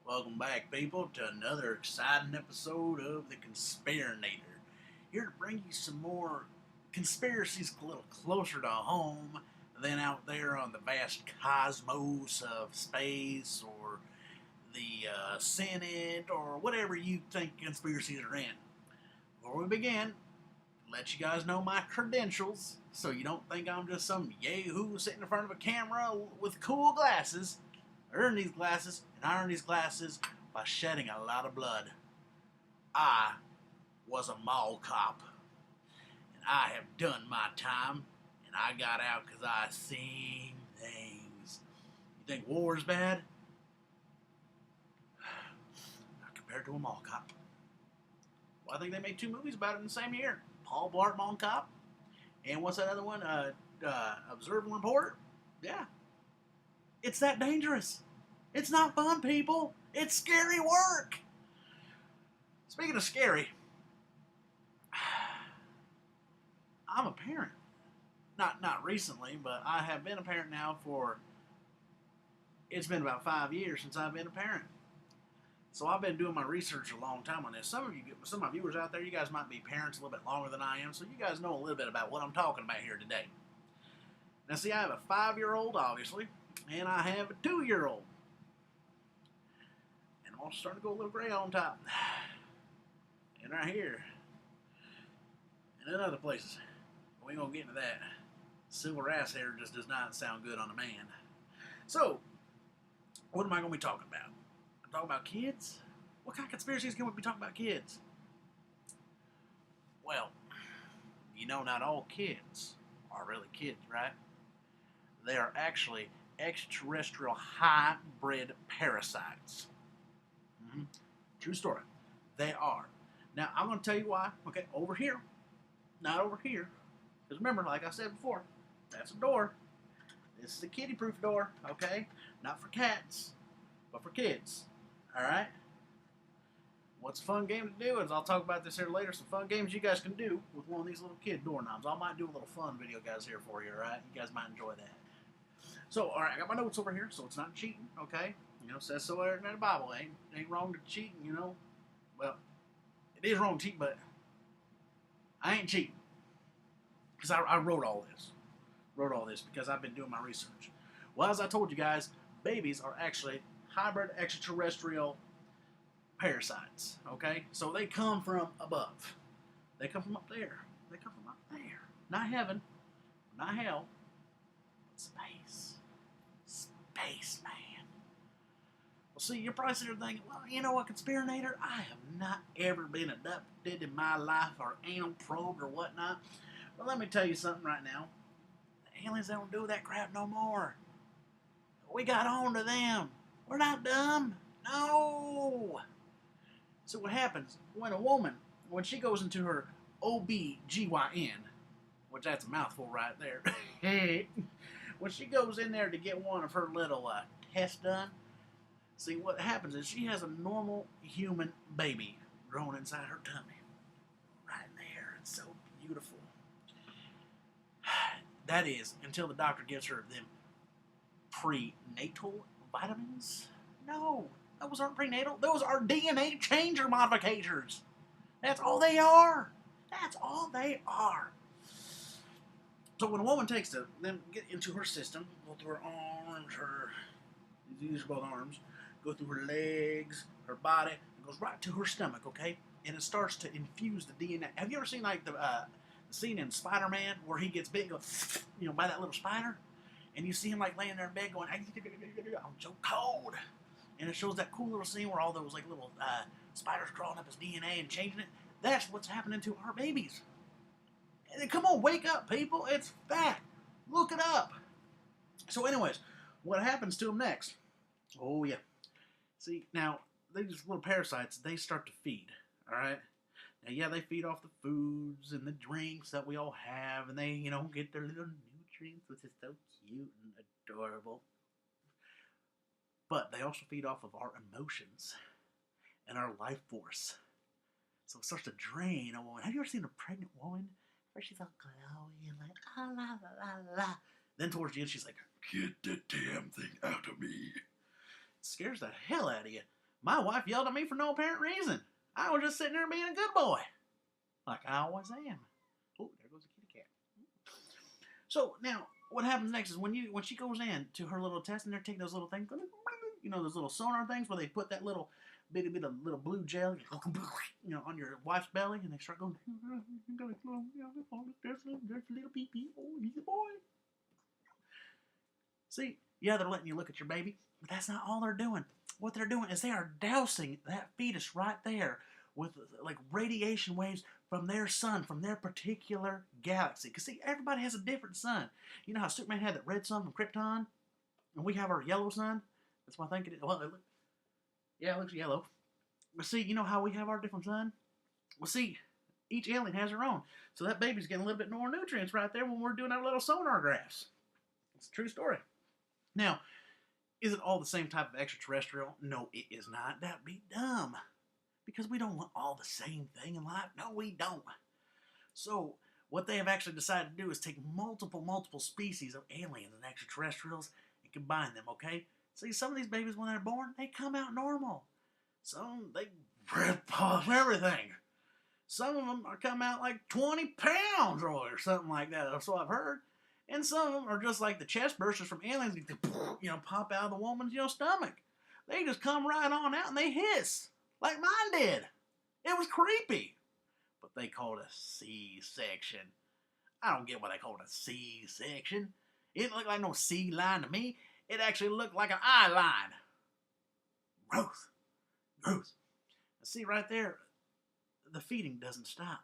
Welcome back, people, to another exciting episode of the Conspiranator. Here to bring you some more conspiracies a little closer to home than out there on the vast cosmos of space or the Senate or whatever you think conspiracies are in. Before we begin, let you guys know my credentials so you don't think I'm just some yahoo sitting in front of a camera with cool glasses. I earned these glasses, and I earned these glasses by shedding a lot of blood. I was a mall cop, and I have done my time, and I got out because I seen things. You think war is bad? Not compared to a mall cop. Well, I think they made 2 movies about it in the same year. Paul Blart Mall Cop, and what's that other one? Observe and Report? Yeah. It's that dangerous. It's not fun, people. It's scary work. Speaking of scary, I'm a parent. Not recently, but I have been a parent now for, it's been about 5 years since I've been a parent. So I've been doing my research a long time on this. Some of my viewers out there, you guys might be parents a little bit longer than I am, so you guys know a little bit about what I'm talking about here today. Now, see, I have a 5-year-old, obviously, and I have a 2-year-old. And I'm also starting to go a little gray on top. And right here. And in other places. We ain't going to get into that. Silver ass hair just does not sound good on a man. So, what am I going to be talking about? I'm talking about kids? What kind of conspiracies can we be talking about kids? Well, you know not all kids are really kids, right? They are actually extraterrestrial hybrid parasites. True story. They are. Now, I'm going to tell you why. Okay, over here. Not over here. Because remember, like I said before, that's a door. This is a kitty-proof door, okay? Not for cats, but for kids. Alright? What's a fun game to do is, I'll talk about this here later, some fun games you guys can do with one of these little kid doorknobs. I might do a little fun video, guys, here for you, alright? You guys might enjoy that. So, alright, I got my notes over here, so it's not cheating, okay? You know, it says so in the Bible. Ain't wrong to cheat, you know? Well, it is wrong to cheat, but I ain't cheating. Because I wrote all this. Wrote all this because I've been doing my research. Well, as I told you guys, babies are actually hybrid extraterrestrial parasites, okay? So they come from above. They come from up there. They come from up there. Not heaven, not hell, but space. Space, man. Well, see, you're probably sitting there thinking, well, you know what, Conspiranator? I have not ever been abducted in my life or anal probed or whatnot. But let me tell you something right now. The aliens don't do that crap no more. We got on to them. We're not dumb. No. So what happens when a woman, when she goes into her OBGYN, which that's a mouthful right there. When she goes in there to get one of her little tests done, see what happens is she has a normal human baby growing inside her tummy. Right there. It's so beautiful. That is, until the doctor gives her them prenatal vitamins. No, those aren't prenatal. Those are DNA changer modifications. That's all they are. That's all they are. So when a woman takes them get into her system, go through her arms, these are both arms, go through her legs, her body, it goes right to her stomach, okay? And it starts to infuse the DNA. Have you ever seen like the scene in Spider-Man where he gets bit, goes, you know, by that little spider, and you see him like laying there in bed going, I'm so cold, and it shows that cool little scene where all those like little spiders crawling up his DNA and changing it. That's what's happening to our babies. And come on, wake up, people! It's fact. Look it up. So, anyways, what happens to them next? Oh yeah. See, now these little parasites, they start to feed. All right. Now, yeah, they feed off the foods and the drinks that we all have, and they, you know, get their little nutrients, which is so cute and adorable. But they also feed off of our emotions and our life force. So it starts to drain a woman. Have you ever seen a pregnant woman where she's all glowy and like, ah, la, la, la, la. Then towards the end, she's like, get the damn thing out of me. It scares the hell out of you. My wife yelled at me for no apparent reason. I was just sitting there being a good boy, like I always am. Oh, there goes the kitty cat. So now, what happens next is when she goes in to her little test and they're taking those little things, those little sonar things where they put that little bit of little blue gel, on your wife's belly, and they start going, there's a little pee pee. Oh, he's a boy. See, yeah, they're letting you look at your baby, but that's not all they're doing. What they're doing is they are dousing that fetus right there with like radiation waves from their sun, from their particular galaxy. Because see, everybody has a different sun. You know how Superman had that red sun from Krypton, and we have our yellow sun. That's why I think it is. Well, it looks yellow. But see, you know how we have our different sun? Well, see, each alien has their own. So that baby's getting a little bit more nutrients right there when we're doing our little sonar graphs. It's a true story. Now, is it all the same type of extraterrestrial? No, it is not. That'd be dumb. Because we don't want all the same thing in life. No, we don't. So, what they have actually decided to do is take multiple species of aliens and extraterrestrials and combine them, okay? See, some of these babies, when they're born, they come out normal. Some, they rip off everything. Some of them come out like 20 pounds or something like that. That's what I've heard. And some of them are just like the chest bursters from aliens, pop out of the woman's, stomach. They just come right on out and they hiss, like mine did. It was creepy. But they called it a C-section. I don't get why they called it a C-section. It didn't look like no C line to me. It actually looked like an I line. Gross. See right there, the feeding doesn't stop.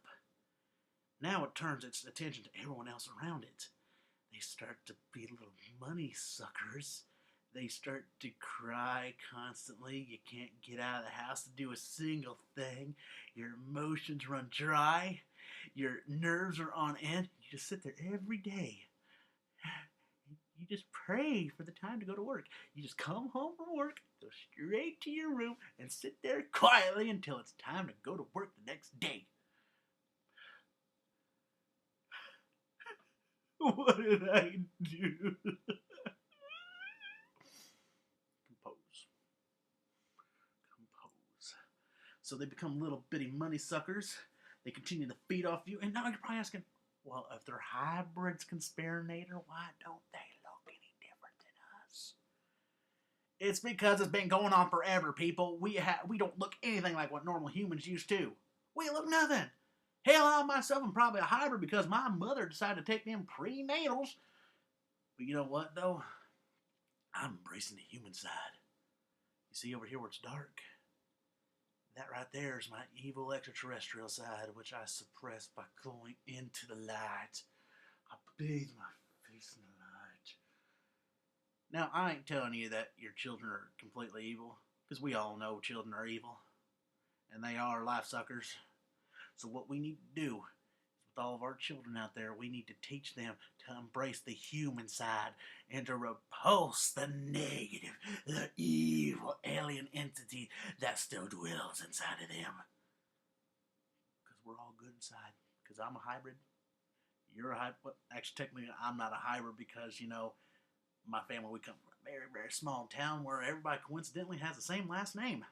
Now it turns its attention to everyone else around it. They start to be little money suckers. They start to cry constantly. You can't get out of the house to do a single thing. Your emotions run dry. Your nerves are on end. You just sit there every day. You just pray for the time to go to work. You just come home from work, go straight to your room, and sit there quietly until it's time to go to work the next day. What did I do? Compose. So they become little bitty money suckers. They continue to feed off you. And now you're probably asking, well, if they're hybrids, Conspiranator, why don't they look any different than us? It's because it's been going on forever, people. We don't look anything like what normal humans used to. We look nothing. Hell, I myself am probably a hybrid because my mother decided to take them prenatals. But you know what, though? I'm embracing the human side. You see over here where it's dark? That right there is my evil extraterrestrial side, which I suppress by going into the light. I bathe my face in the light. Now, I ain't telling you that your children are completely evil, because we all know children are evil, and they are life suckers. So what we need to do, with all of our children out there, we need to teach them to embrace the human side and to repulse the negative, the evil alien entity that still dwells inside of them. Because we're all good inside. Because I'm a hybrid. You're a hybrid. Well, actually, technically, I'm not a hybrid because, my family, we come from a very, very small town where everybody coincidentally has the same last name.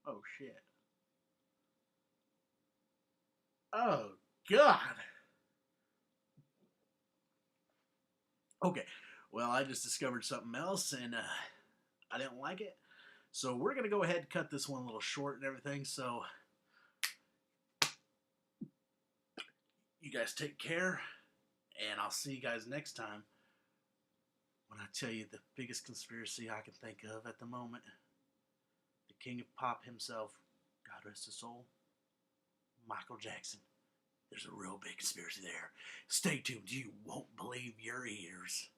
Oh, shit. Oh, God. Okay, well, I just discovered something else, and I didn't like it. So we're going to go ahead and cut this one a little short and everything, so you guys take care, and I'll see you guys next time when I tell you the biggest conspiracy I can think of at the moment. The king of pop himself, God rest his soul, Michael Jackson. There's a real big conspiracy there. Stay tuned. You won't believe your ears.